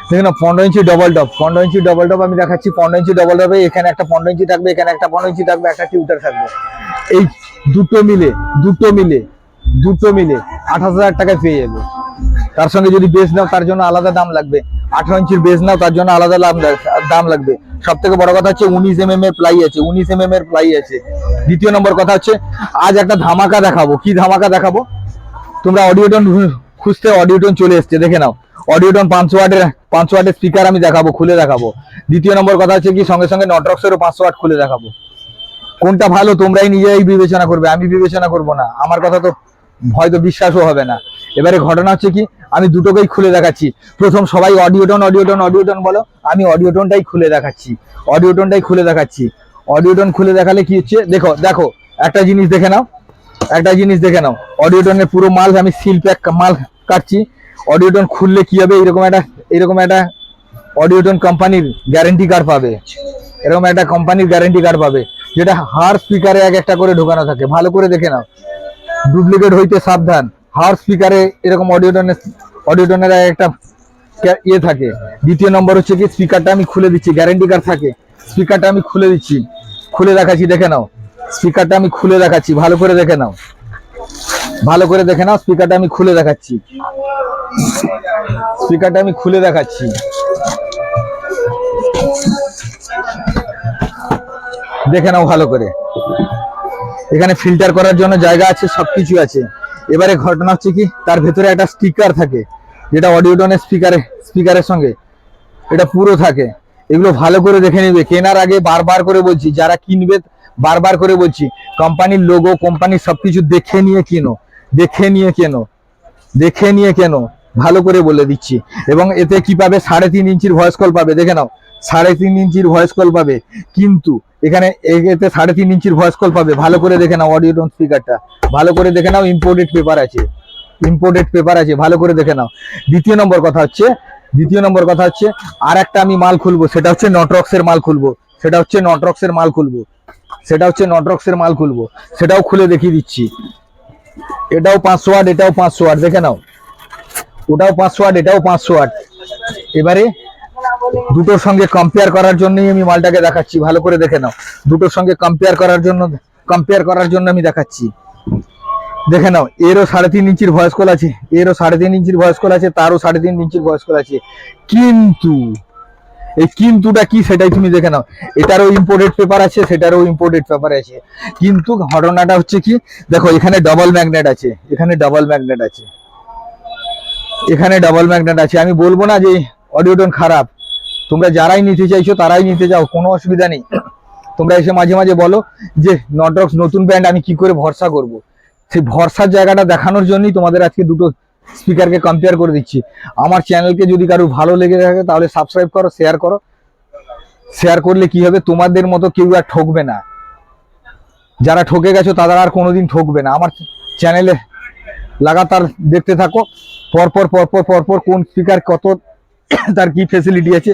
দেখুন 15 ইঞ্চি double top, 15 ইঞ্চি double top আমি দেখাচ্ছি। 15 ইঞ্চি ডবল টপে এখানে একটা 15 ইঞ্চি থাকবে, এখানে একটা 15 ইঞ্চি থাকবে, একটা টিউটার থাকবে। এই দুটো মিলে 28,000 টাকায় পেয়ে যাবে। তার সঙ্গে যদি বেস নাও তার জন্য আলাদা দাম লাগবে, 18 ইঞ্চির বেস নাও তার জন্য আলাদা দাম লাগবে। সব থেকে বড় কথা হচ্ছে 19 mm এর প্লাই আছে, 19 mm এর প্লাই আছে। দ্বিতীয় নম্বর কথা হচ্ছে আজ একটা ধামাকা দেখাবো। কি ধামাকা দেখাবো? তোমরা অডিওটন খুঁজতে, অডিওটন চলে এসছে, দেখে নাও। অডিওটন 500 ওয়াটের স্পিকার আমি দেখাবো, খুলে দেখাবো। দ্বিতীয় নম্বর কথা হচ্ছে কি সঙ্গে সঙ্গে নটরক্সেরও 500 ওয়াট খুলে দেখাবো। কোনটা ভালো তোমরাই নিজেরাই বিবেচনা করবে, আমি বিবেচনা করব না। আমার কথা তো হয়তো বিশ্বাসও হবে না। এবারে ঘটনা হচ্ছে কি আমি দুটোকেই খুলে দেখাচ্ছি। প্রথম সবাই অডিওটন বলো, আমি অডিওটনটাই খুলে দেখাচ্ছি। অডিওটন খুলে দেখালে কি হচ্ছে দেখো একটা জিনিস দেখে নাও। অডিওটনের পুরো মাল আমি সিল প্যাক মাল কাটছি। অডিওটন খুললে কি হবে, এরকম একটা অডিওটন কোম্পানির গ্যারান্টি কার্ড পাবে, যেটা হার স্পিকারে এক একটা করে ঢোকানো থাকে। ভালো করে দেখে নাও, ডুপ্লিকেট হইতে সাবধান। হার স্পিকারে এরকম অডিওটনের একটা ইয়ে থাকে। দ্বিতীয় নম্বর হচ্ছে কি স্পিকারটা আমি খুলে দিচ্ছি, গ্যারান্টি কার্ড থাকে। স্পিকারটা আমি খুলে দিচ্ছি, খুলে দেখাচ্ছি, দেখে নাও। স্পিকারটা আমি খুলে দেখাচ্ছি, ভালো করে দেখে নাও। স্পিকারটা আমি খুলে দেখাচ্ছি, দেখে নাও ভালো করে। এখানে ফিল্টার করার জন্য জায়গা আছে, সবকিছু আছে। এবারে ঘটনা হচ্ছে কি তার ভেতরে একটা স্টিকার থাকে, যেটা অডিওটনের স্পিকারের সঙ্গে এটা পুরো থাকে। এগুলো ভালো করে দেখে নিবে। কেনার আগে বারবার করে বলছি, যারা কিনবে বারবার করে বলছি, কোম্পানির লোগো, কোম্পানির সবকিছু দেখে নিয়ে কেন ভালো করে বলে দিচ্ছি। এবং এতে কি পাবে, 3.5 ইঞ্চির ভয়েস কল পাবে। দেখে নাও, 3.5 ইঞ্চির ভয়েস কল পাবে। কিন্তু এখানে এতে 3.5 ইঞ্চির ভয়েস কল পাবে। ভালো করে দেখে নাও অডিওটন স্পিকারটা, ভালো করে দেখে নাও। ইম্পোর্টেড পেপার আছে, ভালো করে দেখে নাও। দ্বিতীয় নম্বর কথা হচ্ছে আর একটা আমি মাল খুলবো, সেটা হচ্ছে নটরক্সের মাল খুলবো, সেটাও খুলে দেখিয়ে দিচ্ছি। এটাও 500 ওয়াট, এটাও 500 ওয়াট, দেখে নাও। ওটাও 500 ওয়াট, এটাও 500 ওয়াট। এবারে দুটোর সঙ্গে কম্পেয়ার করার জন্যই আমি মালটাকে দেখাচ্ছি, ভালো করে দেখে নাও। দুটোর সঙ্গে কম্পেয়ার করার জন্য আমি দেখাচ্ছি, দেখে নাও। এরও 3.5 ইঞ্চির ভয়েস কল আছে, তারও 3.5 ইঞ্চির ভয়েস কল আছে। কিন্তু এই কিন্তুটা কি সেটাই তুমি দেখে নাও। এটারও ইম্পোর্টেড পেপার আছে, সেটারও ইম্পোর্টেড পেপার আছে। কিন্তু ঘটনাটা হচ্ছে কি দেখো, এখানে ডাবল ম্যাগনেট আছে, আমি বলবো না যে অডিওটন খারাপ। তোমরা যারাই নিতে চাইছো তারাই নিতে যাও, কোনো অসুবিধা নেই। তোমরা এসে মাঝে মাঝে বলো যে নটরক্স নতুন ব্র্যান্ড, আমি কি করে ভরসা করব। সেই ভরসার জায়গাটা দেখানোর জন্যই তোমাদের আজকে দুটো স্পিকারকে কম্পেয়ার করে দিচ্ছি। আমার চ্যানেলকে যদি কারো ভালো লেগে থাকে তাহলে সাবস্ক্রাইব করো, শেয়ার করলে কি হবে, তোমাদের মতো কেউ আর ঠকবে না। যারা ঠকে গেছো তারা আর কোনোদিন ঠকবে না। আমার চ্যানেলে লাগাতার দেখতে থাকো, পরপর কোন স্পিকার কত, তার কি ফেসিলিটি আছে,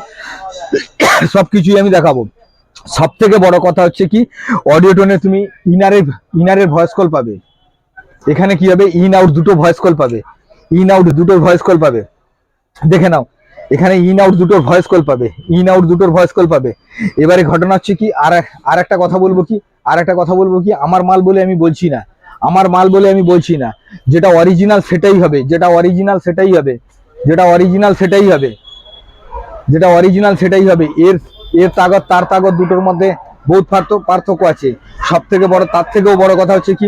সবকিছুই আমি দেখাবো। সব থেকে বড় কথা হচ্ছে কি অডিওটনে তুমি ইনারের ভয়েস কল পাবে। এখানে কি হবে, ইন আউট দুটো ভয়েস কল পাবে, দেখে নাও। এখানে ইন আউট দুটোর ভয়েস কল পাবে। এবারে ঘটনা হচ্ছে কি আর একটা কথা বলবো কি, আমার মাল বলে আমি বলছি না, যেটা অরিজিনাল সেটাই হবে, এর তাগত তার তাগত দুটোর মধ্যে বহুত পার্থক্য আছে। তার থেকেও বড় কথা হচ্ছে কি,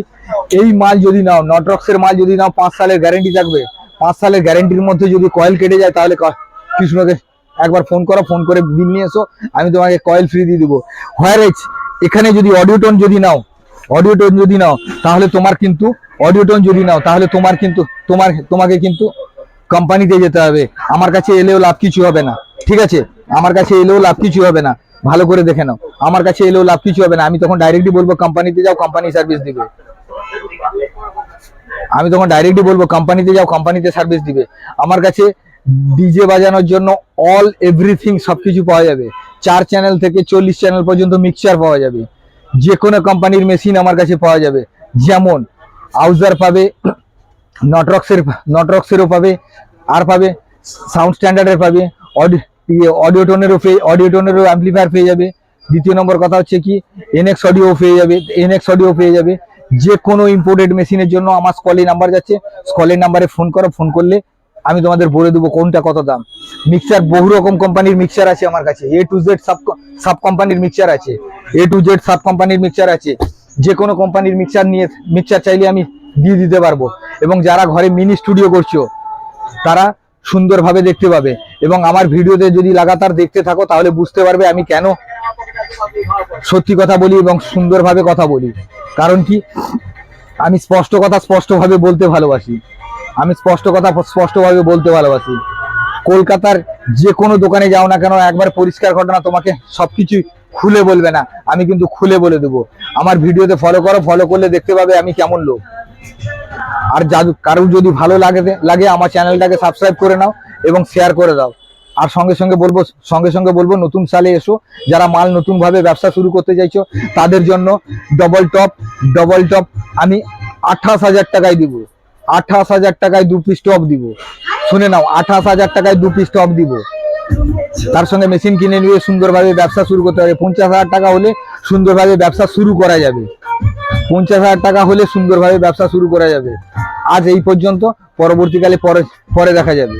এই মাল যদি নাও, নটরক্সের মাল যদি নাও, 5 সালের গ্যারেন্টি থাকবে। 5 সালের গ্যারেন্টির মধ্যে যদি কয়েল কেটে যায় তাহলে কৃষ্ণকে একবার ফোন করে বিল নিয়ে এসো, আমি তোমাকে কয়েল ফ্রি দিয়ে দিবো। হোয়ারেজ এখানে যদি অডিওটন যদি নাও তাহলে তোমাকে কিন্তু কোম্পানিতে যেতে হবে। আমার কাছে এলেও লাভ কিছু হবে না, ঠিক আছে? ভালো করে দেখে নাও, আমার কাছে এলেও লাভ কিছু হবে না। আমি তখন ডাইরেক্টলি বলবো কোম্পানিতে যাও, কোম্পানি সার্ভিস দিবে। আমার কাছে ডিজে বাজানোর জন্য অল এভরিথিং সবকিছু পাওয়া যাবে। 4 চ্যানেল থেকে 40 চ্যানেল পর্যন্ত মিক্সচার পাওয়া যাবে। যে কোনো কোম্পানির মেশিন আমার কাছে পাওয়া যাবে, যেমন আউজার পাবে, নটরক্সেরও পাবে, আর পাবে সাউন্ড স্ট্যান্ডার্ডের পাবে, অডিওটোনেরও অ্যাম্পলিফায়ার পেয়ে যাবে। দ্বিতীয় নম্বর কথা হচ্ছে কি এনএক্স অডিও পেয়ে যাবে। যে কোনো ইম্পোর্টেড মেশিনের জন্য আমার স্কলের নাম্বার যাচ্ছে, স্কলের নাম্বারে ফোন করো, ফোন করলে আমি তোমাদের বলে দেবো কোনটা কত দাম। মিক্সার বহু রকম কোম্পানির মিক্সার আছে আমার কাছে, A to Z সাব কোম্পানির মিক্সার আছে, A to Z সাব কোম্পানির মিক্সার আছে। যে কোনো কোম্পানির মিক্সার চাইলে আমি দিয়ে দিতে পারবো। এবং যারা ঘরে মিনি স্টুডিও করছো তারা সুন্দরভাবে দেখতে পাবে। এবং আমার ভিডিওতে যদি লাগাতার দেখতে থাকো তাহলে বুঝতে পারবে আমি কেন সত্যি কথা বলি এবং সুন্দরভাবে কথা বলি। কারণ কি, আমি স্পষ্টভাবে বলতে ভালোবাসি। কলকাতার যে কোনো দোকানে যাও না কেন, একবার পরিষ্কার ঘটনা, তোমাকে সবকিছু খুলে বলবে না, আমি কিন্তু খুলে বলে দেবো। আমার ভিডিওতে ফলো করো, ফলো করলে দেখতে পাবে আমি কেমন লোক। আর কারোর যদি ভালো লাগে আমার চ্যানেলটাকে সাবস্ক্রাইব করে নাও এবং শেয়ার করে দাও। আর সঙ্গে সঙ্গে বলবো নতুন সালে এসো, যারা মাল নতুন ভাবে ব্যবসা শুরু করতে চাইছো তাদের জন্য ডবল টপ আমি 28,000 টাকায় দিব। 28,000 টাকায় 2 পিস টপ দিব। শুনে নাও, 28,000 টাকায় 2 পিস টপ দিব। তার সঙ্গে মেশিন কিনে নিয়ে সুন্দরভাবে ব্যবসা শুরু করতে হবে। 50,000 টাকা হলে সুন্দরভাবে ব্যবসা শুরু করা যাবে। 50,000 টাকা হলে সুন্দরভাবে ব্যবসা শুরু করা যাবে। আজ এই পর্যন্ত, পরবর্তীকালে পরে দেখা যাবে।